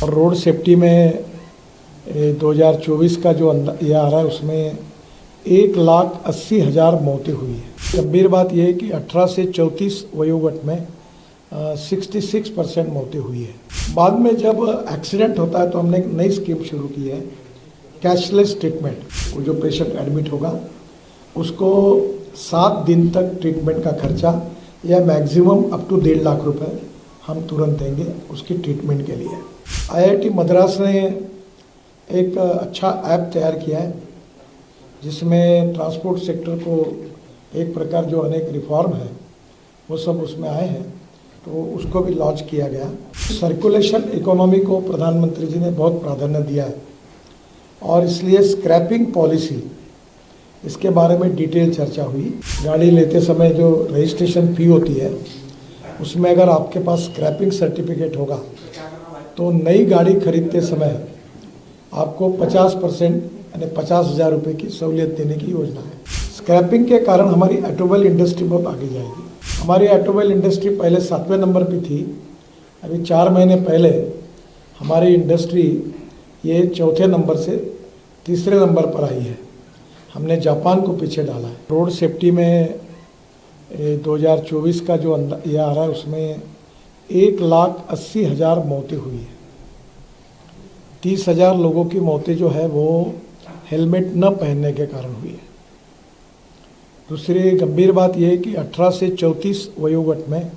और road safety में 2024 का जो ये आ रहा है उसमें 1,80,000 मौतें हुई है। गंभीर बात यह है कि 18 से 34 वयोगट में 66% मौतें हुई है। बाद में जब एक्सीडेंट होता है तो हमने एक नई स्कीम शुरू की है, कैशलेस ट्रीटमेंट। वो जो पेशेंट एडमिट होगा उसको 7 दिन तक ट्रीटमेंट का खर्चा या मैक्सिमम अप टू 1.5 लाख रुपए हम तुरंत देंगे उसकी ट्रीटमेंट के लिए। IIT मद्रास ने एक अच्छा ऐप तैयार किया है जिसमें ट्रांसपोर्ट सेक्टर को एक प्रकार जो अनेक रिफॉर्म है वो सब उसमें आए हैं, तो उसको भी लॉन्च किया गया। सर्कुलेशन इकोनॉमी को प्रधानमंत्री जी ने बहुत प्राधान्य दिया है और इसलिए स्क्रैपिंग पॉलिसी, इसके बारे में डिटेल चर्चा हुई। गाड़ी लेते समय जो रजिस्ट्रेशन फ़ी होती है उसमें अगर आपके पास स्क्रैपिंग सर्टिफिकेट होगा तो नई गाड़ी खरीदते समय आपको 50% यानी 50,000 रुपये की सहूलियत देने की योजना है। स्क्रैपिंग के कारण हमारी ऑटोमोबाइल इंडस्ट्री बहुत आगे जाएगी। हमारी ऑटोमोबाइल इंडस्ट्री पहले 7वें नंबर पे थी, अभी 4 महीने पहले हमारी इंडस्ट्री ये 4थे नंबर से 3रे नंबर पर आई है। हमने जापान को पीछे डाला है। रोड सेफ्टी में 2024 का जो ये आ रहा है उसमें 1,80,000 मौतें हुई है। 30,000 लोगों की मौतें जो है वो हेलमेट न पहनने के कारण हुई है। दूसरी गंभीर बात यह है कि 18 से 34 वयोगट में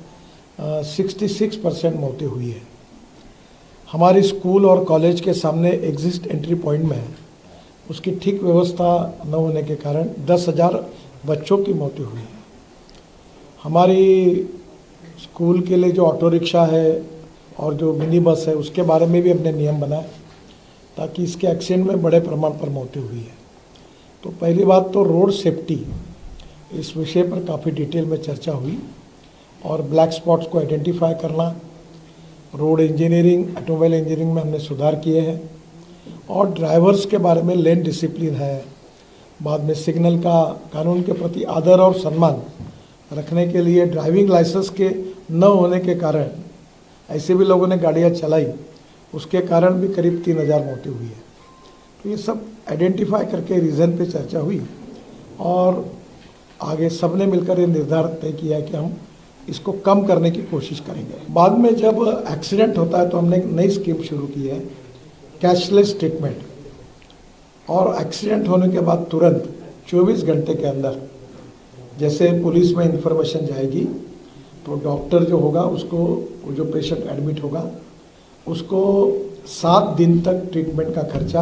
66% मौतें हुई है। हमारे स्कूल और कॉलेज के सामने एग्जिट एंट्री पॉइंट में उसकी ठीक व्यवस्था न होने के कारण 10,000 बच्चों की मौतें हुई है। हमारी स्कूल के लिए जो ऑटो रिक्शा है और जो मिनी बस है उसके बारे में भी हमने नियम बनाए ताकि इसके एक्सीडेंट में बड़े प्रमाण पर मौतें हुई है। तो पहली बात तो रोड सेफ्टी, इस विषय पर काफ़ी डिटेल में चर्चा हुई और ब्लैक स्पॉट्स को आइडेंटिफाई करना, रोड इंजीनियरिंग, ऑटोमोबाइल इंजीनियरिंग में हमने सुधार किए हैं और ड्राइवर्स के बारे में लेन डिसिप्लिन है। बाद में सिग्नल का कानून के प्रति आदर और सम्मान रखने के लिए ड्राइविंग लाइसेंस के न होने के कारण ऐसे भी लोगों ने गाड़ियाँ चलाई, उसके कारण भी करीब 3,000 मौतें हुई है। तो ये सब आइडेंटिफाई करके रीज़न पे चर्चा हुई और आगे सबने मिलकर ये निर्धार तय किया है कि हम इसको कम करने की कोशिश करेंगे। बाद में जब एक्सीडेंट होता है तो हमने एक नई स्कीम शुरू की है, कैशलेस ट्रीटमेंट। और एक्सीडेंट होने के बाद तुरंत 24 घंटे के अंदर जैसे पुलिस में इंफॉर्मेशन जाएगी तो डॉक्टर जो होगा उसको, वो जो पेशेंट एडमिट होगा उसको 7 दिन तक ट्रीटमेंट का खर्चा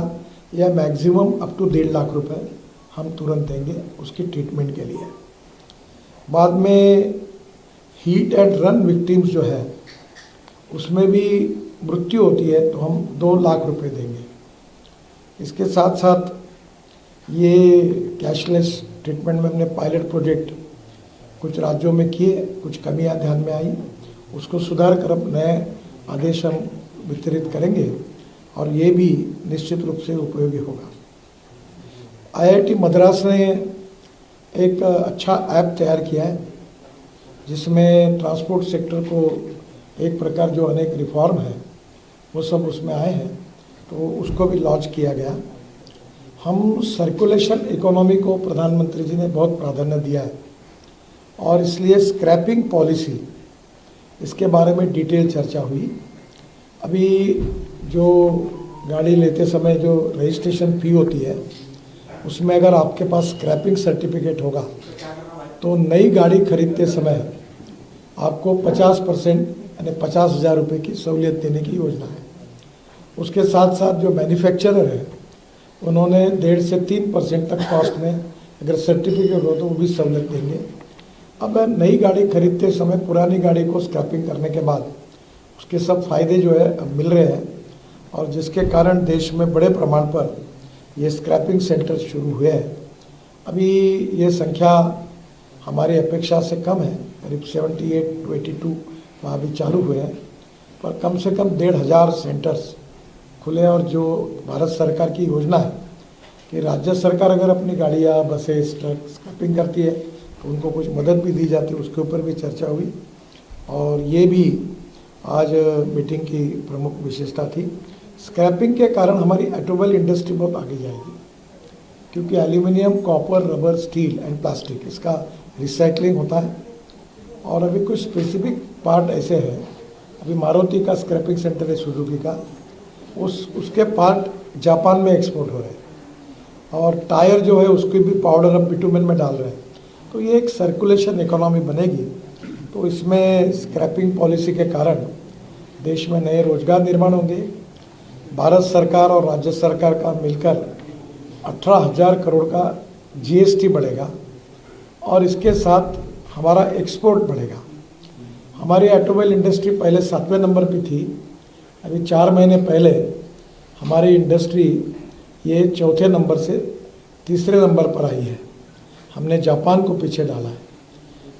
या मैक्सिमम अप टू 1.5 लाख रुपए हम तुरंत देंगे उसकी ट्रीटमेंट के लिए। बाद में हीट एंड रन विक्टिम्स जो है उसमें भी मृत्यु होती है तो हम 2 लाख रुपए देंगे। इसके साथ साथ ये कैशलेस ट्रीटमेंट में हमने पायलट प्रोजेक्ट कुछ राज्यों में किए, कुछ कमियां ध्यान में आई, उसको सुधार कर अब नए आदेश हम वितरित करेंगे और ये भी निश्चित रूप से उपयोगी होगा। IIT मद्रास ने एक अच्छा ऐप तैयार किया है जिसमें ट्रांसपोर्ट सेक्टर को एक प्रकार जो अनेक रिफॉर्म है वो सब उसमें आए हैं, तो उसको भी लॉन्च किया गया। हम सर्कुलेशन इकोनॉमी को प्रधानमंत्री जी ने बहुत प्राधान्य दिया है और इसलिए स्क्रैपिंग पॉलिसी, इसके बारे में डिटेल चर्चा हुई। अभी जो गाड़ी लेते समय जो रजिस्ट्रेशन फ़ी होती है उसमें अगर आपके पास स्क्रैपिंग सर्टिफिकेट होगा तो नई गाड़ी खरीदते समय आपको 50% यानी 50,000 रुपये की सहूलियत देने की योजना है। उसके साथ साथ जो मैन्युफैक्चरर है उन्होंने 1.5 से 3% तक कॉस्ट में अगर सर्टिफिकेट हो तो वो भी सहूलियत देंगे। अब नई गाड़ी खरीदते समय पुरानी गाड़ी को स्क्रैपिंग करने के बाद उसके सब फायदे जो है अब मिल रहे हैं और जिसके कारण देश में बड़े प्रमाण पर ये स्क्रैपिंग सेंटर शुरू हुए हैं। अभी ये संख्या हमारी अपेक्षा से कम है, करीब 78 to 82 वहाँ भी चालू हुए हैं, पर कम से कम 1,500 सेंटर्स खुले। और जो भारत सरकार की योजना है कि राज्य सरकार अगर अपनी गाड़ियाँ, बसेस, ट्रक स्क्रैपिंग करती है तो उनको कुछ मदद भी दी जाती है, उसके ऊपर भी चर्चा हुई और ये भी आज मीटिंग की प्रमुख विशेषता थी। स्क्रैपिंग के कारण हमारी ऑटोमोबाइल इंडस्ट्री बहुत आगे जाएगी, क्योंकि aluminium, copper, rubber, steel and plastic इसका रिसाइकलिंग होता है। और अभी कुछ स्पेसिफिक पार्ट ऐसे हैं, अभी मारुति का स्क्रैपिंग सेंटर है, सुजुकी का, उसके पार्ट जापान में एक्सपोर्ट हो रहे हैं, और टायर जो है उसकी भी पाउडर अब बिटुमेन में डाल रहे हैं। तो ये एक सर्कुलेशन इकोनॉमी बनेगी। तो इसमें स्क्रैपिंग पॉलिसी के कारण देश में नए रोजगार निर्माण होंगे। भारत सरकार और राज्य सरकार का मिलकर 18,000 करोड़ का जीएसटी बढ़ेगा, और इसके साथ हमारा एक्सपोर्ट बढ़ेगा। हमारी ऑटोमोबाइल इंडस्ट्री पहले 7वें नंबर पे थी, अभी 4 महीने पहले हमारी इंडस्ट्री ये 4थे नंबर से 3रे नंबर पर आई है। हमने जापान को पीछे डाला है।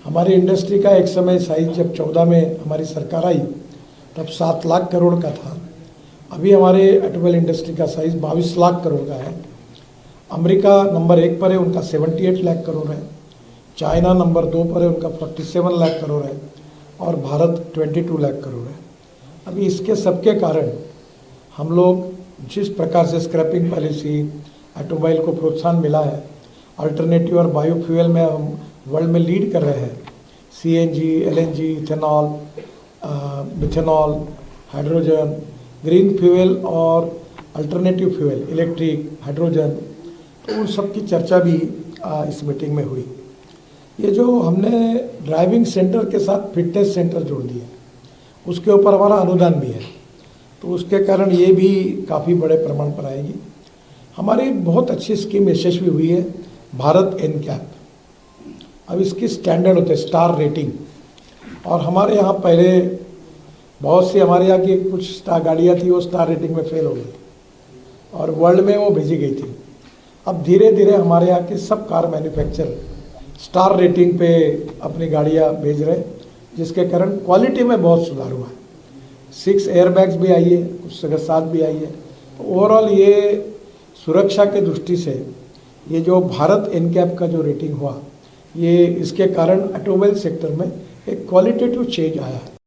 हमारी इंडस्ट्री का एक समय साइज जब 14 में हमारी सरकार आई तब 7 लाख करोड़ का था। अभी हमारे ऑटोमोबाइल इंडस्ट्री का साइज 22 लाख करोड़ का है। अमेरिका नंबर 1 पर है, उनका 78 लाख करोड़ है। चाइना नंबर 2 पर है, उनका 47 लाख करोड़ है, और भारत 22 लाख करोड़ है। अभी इसके सबके कारण हम लोग जिस प्रकार से स्क्रैपिंग पॉलिसी, ऑटोमोबाइल को प्रोत्साहन मिला है, अल्टरनेटिव और बायोफ्यूल में हम वर्ल्ड में लीड कर रहे हैं। CNG, LNG, ethanol, methanol, hydrogen, green fuel और अल्टरनेटिव फ्यूल, इलेक्ट्रिक, हाइड्रोजन, तो उन सब की चर्चा भी इस मीटिंग में हुई। ये जो हमने ड्राइविंग सेंटर के साथ फिटनेस सेंटर जोड़ दिए, उसके ऊपर हमारा अनुदान भी है, तो उसके कारण ये भी काफ़ी बड़े प्रमाण पर आएगी। हमारी बहुत अच्छी स्कीम यशस्वी हुई है, भारत एनकैप। अब इसकी स्टैंडर्ड होते हैं, स्टार रेटिंग, और हमारे यहाँ पहले बहुत सी हमारे यहाँ की कुछ स्टार गाड़ियाँ थी, वो स्टार रेटिंग में फेल हो गई और वर्ल्ड में वो भेजी गई थी। अब धीरे धीरे हमारे यहाँ के सब कार मैन्युफैक्चरर स्टार रेटिंग पे अपनी गाड़ियाँ भेज रहे, जिसके कारण क्वालिटी में बहुत सुधार हुआ है। 6 एयरबैग्स भी आई है, कुछ जगह 7 भी आई है। तो ओवरऑल ये सुरक्षा के दृष्टि से ये जो भारत एनकैप का जो रेटिंग हुआ, ये इसके कारण ऑटोमोबाइल सेक्टर में एक क्वालिटेटिव चेंज आया है।